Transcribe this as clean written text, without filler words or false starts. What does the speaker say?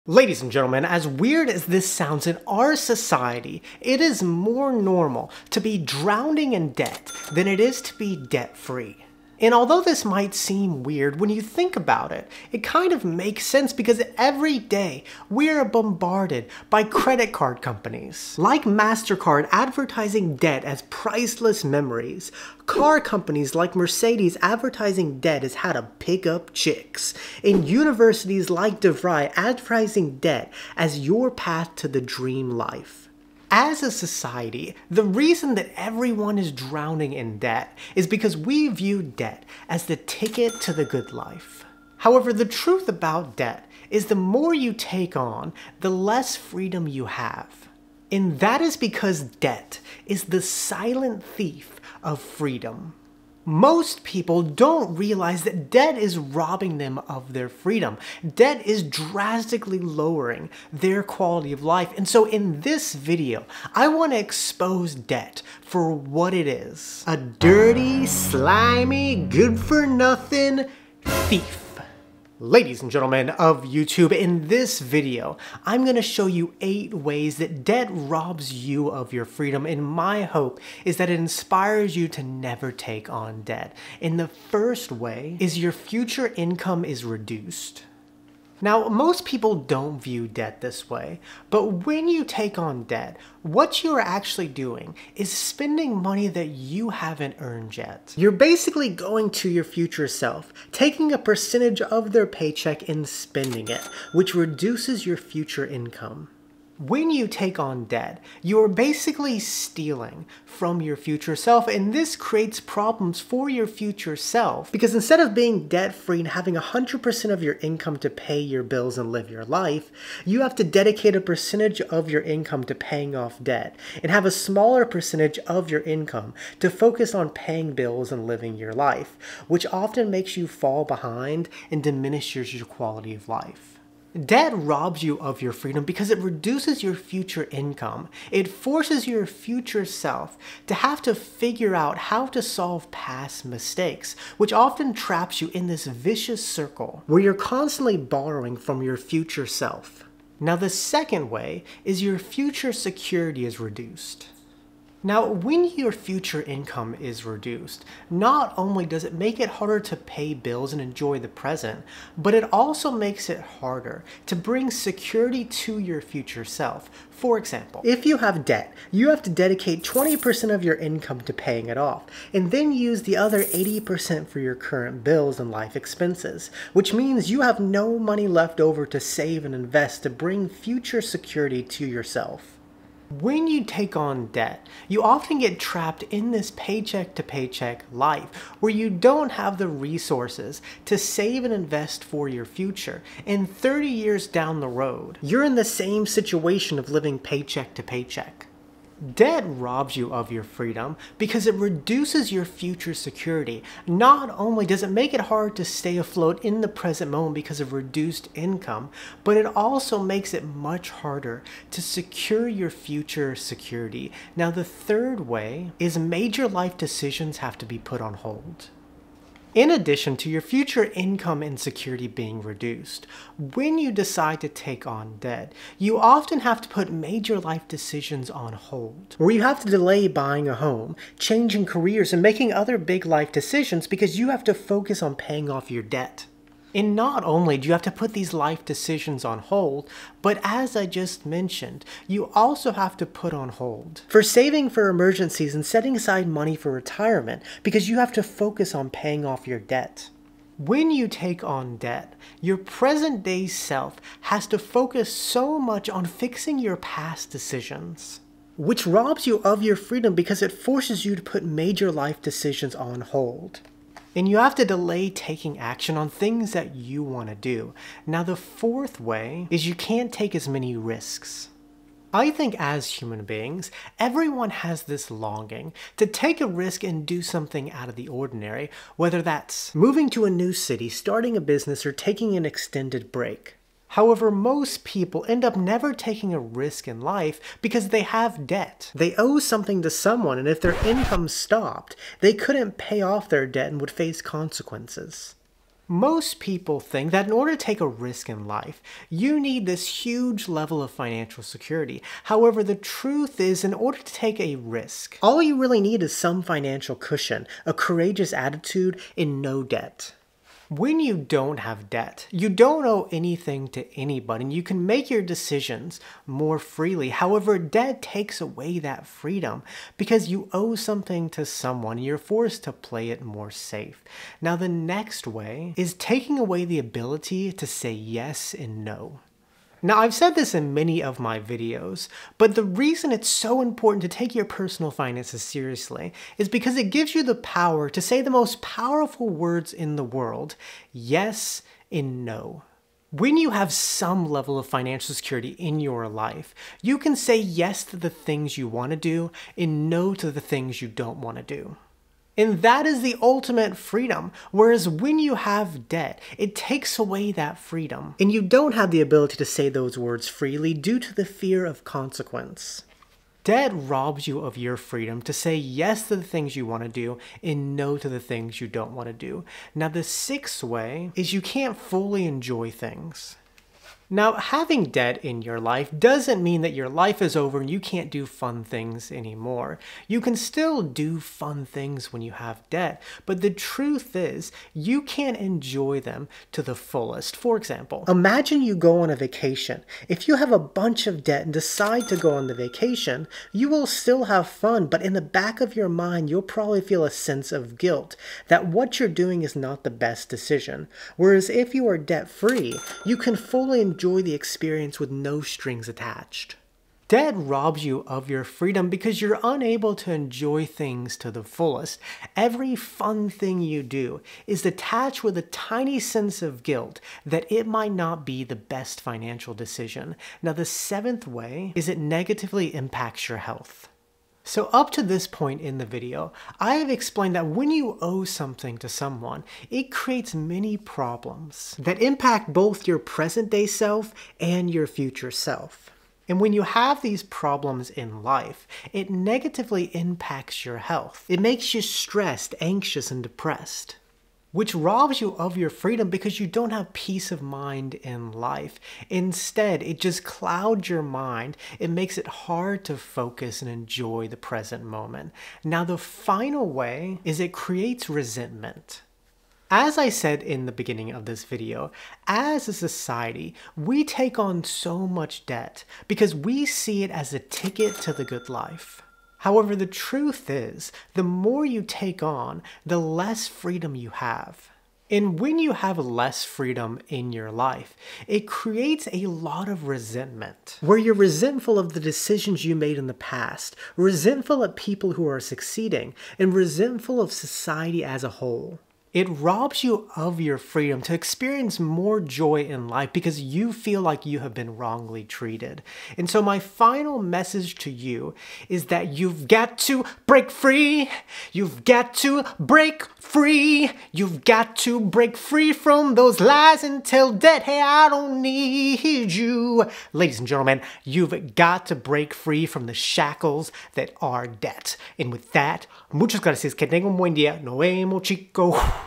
Ladies and gentlemen, as weird as this sounds, in our society, it is more normal to be drowning in debt than it is to be debt-free. And although this might seem weird, when you think about it, it kind of makes sense because every day we are bombarded by credit card companies. Like MasterCard advertising debt as priceless memories, car companies like Mercedes advertising debt as how to pick up chicks, and universities like DeVry advertising debt as your path to the dream life. As a society, the reason that everyone is drowning in debt is because we view debt as the ticket to the good life. However, the truth about debt is the more you take on, the less freedom you have. And that is because debt is the silent thief of freedom. Most people don't realize that debt is robbing them of their freedom. Debt is drastically lowering their quality of life. And so in this video, I want to expose debt for what it is. A dirty, slimy, good-for-nothing thief. Ladies and gentlemen of YouTube, in this video, I'm going to show you 8 ways that debt robs you of your freedom, and my hope is that it inspires you to never take on debt. And the first way is your future income is reduced. Now, most people don't view debt this way, but when you take on debt, what you are actually doing is spending money that you haven't earned yet. You're basically going to your future self, taking a percentage of their paycheck and spending it, which reduces your future income. When you take on debt, you're basically stealing from your future self, and this creates problems for your future self because instead of being debt-free and having 100% of your income to pay your bills and live your life, you have to dedicate a percentage of your income to paying off debt and have a smaller percentage of your income to focus on paying bills and living your life, which often makes you fall behind and diminishes your quality of life. Debt robs you of your freedom because it reduces your future income. It forces your future self to have to figure out how to solve past mistakes, which often traps you in this vicious circle where you're constantly borrowing from your future self. Now, the second way is your future security is reduced. Now, when your future income is reduced, not only does it make it harder to pay bills and enjoy the present, but it also makes it harder to bring security to your future self. For example, if you have debt, you have to dedicate 20% of your income to paying it off, and then use the other 80% for your current bills and life expenses, which means you have no money left over to save and invest to bring future security to yourself. When you take on debt, you often get trapped in this paycheck to paycheck life where you don't have the resources to save and invest for your future. And 30 years down the road, you're in the same situation of living paycheck to paycheck. Debt robs you of your freedom because it reduces your future security. Not only does it make it hard to stay afloat in the present moment because of reduced income, but it also makes it much harder to secure your future security. Now, the third way is major life decisions have to be put on hold. In addition to your future income and security being reduced, when you decide to take on debt, you often have to put major life decisions on hold, where you have to delay buying a home, changing careers, and making other big life decisions because you have to focus on paying off your debt. And not only do you have to put these life decisions on hold, but as I just mentioned, you also have to put on hold for saving for emergencies and setting aside money for retirement because you have to focus on paying off your debt. When you take on debt, your present day self has to focus so much on fixing your past decisions, which robs you of your freedom because it forces you to put major life decisions on hold. And you have to delay taking action on things that you want to do. Now, the fourth way is you can't take as many risks. I think as human beings, everyone has this longing to take a risk and do something out of the ordinary, whether that's moving to a new city, starting a business, or taking an extended break. However, most people end up never taking a risk in life because they have debt. They owe something to someone, and if their income stopped, they couldn't pay off their debt and would face consequences. Most people think that in order to take a risk in life, you need this huge level of financial security. However, the truth is, in order to take a risk, all you really need is some financial cushion, a courageous attitude, and no debt. When you don't have debt, you don't owe anything to anybody, and you can make your decisions more freely. However, debt takes away that freedom because you owe something to someone and you're forced to play it more safe. Now, the next way is taking away the ability to say yes and no. Now, I've said this in many of my videos, but the reason it's so important to take your personal finances seriously is because it gives you the power to say the most powerful words in the world, yes and no. When you have some level of financial security in your life, you can say yes to the things you want to do and no to the things you don't want to do. And that is the ultimate freedom. Whereas when you have debt, it takes away that freedom. And you don't have the ability to say those words freely due to the fear of consequence. Debt robs you of your freedom to say yes to the things you want to do and no to the things you don't want to do. Now, the sixth way is you can't fully enjoy things. Now, having debt in your life doesn't mean that your life is over and you can't do fun things anymore. You can still do fun things when you have debt, but the truth is you can't enjoy them to the fullest. For example, imagine you go on a vacation. If you have a bunch of debt and decide to go on the vacation, you will still have fun, but in the back of your mind, you'll probably feel a sense of guilt that what you're doing is not the best decision. Whereas if you are debt-free, you can fully enjoy the experience with no strings attached. Debt robs you of your freedom because you're unable to enjoy things to the fullest. Every fun thing you do is attached with a tiny sense of guilt that it might not be the best financial decision. Now, the seventh way is it negatively impacts your health. So up to this point in the video, I have explained that when you owe something to someone, it creates many problems that impact both your present day self and your future self. And when you have these problems in life, it negatively impacts your health. It makes you stressed, anxious, and depressed, which robs you of your freedom because you don't have peace of mind in life. Instead, it just clouds your mind. It makes it hard to focus and enjoy the present moment. Now, the final way is it creates resentment. As I said in the beginning of this video, as a society, we take on so much debt because we see it as a ticket to the good life. However, the truth is, the more you take on, the less freedom you have. And when you have less freedom in your life, it creates a lot of resentment, where you're resentful of the decisions you made in the past, resentful at people who are succeeding, and resentful of society as a whole. It robs you of your freedom to experience more joy in life because you feel like you have been wrongly treated. And so my final message to you is that you've got to break free. You've got to break free. You've got to break free from those lies and tell debt, hey, I don't need you. Ladies and gentlemen, you've got to break free from the shackles that are debt. And with that, muchas gracias. Que tengan un buen día. Nos vemos, chicos.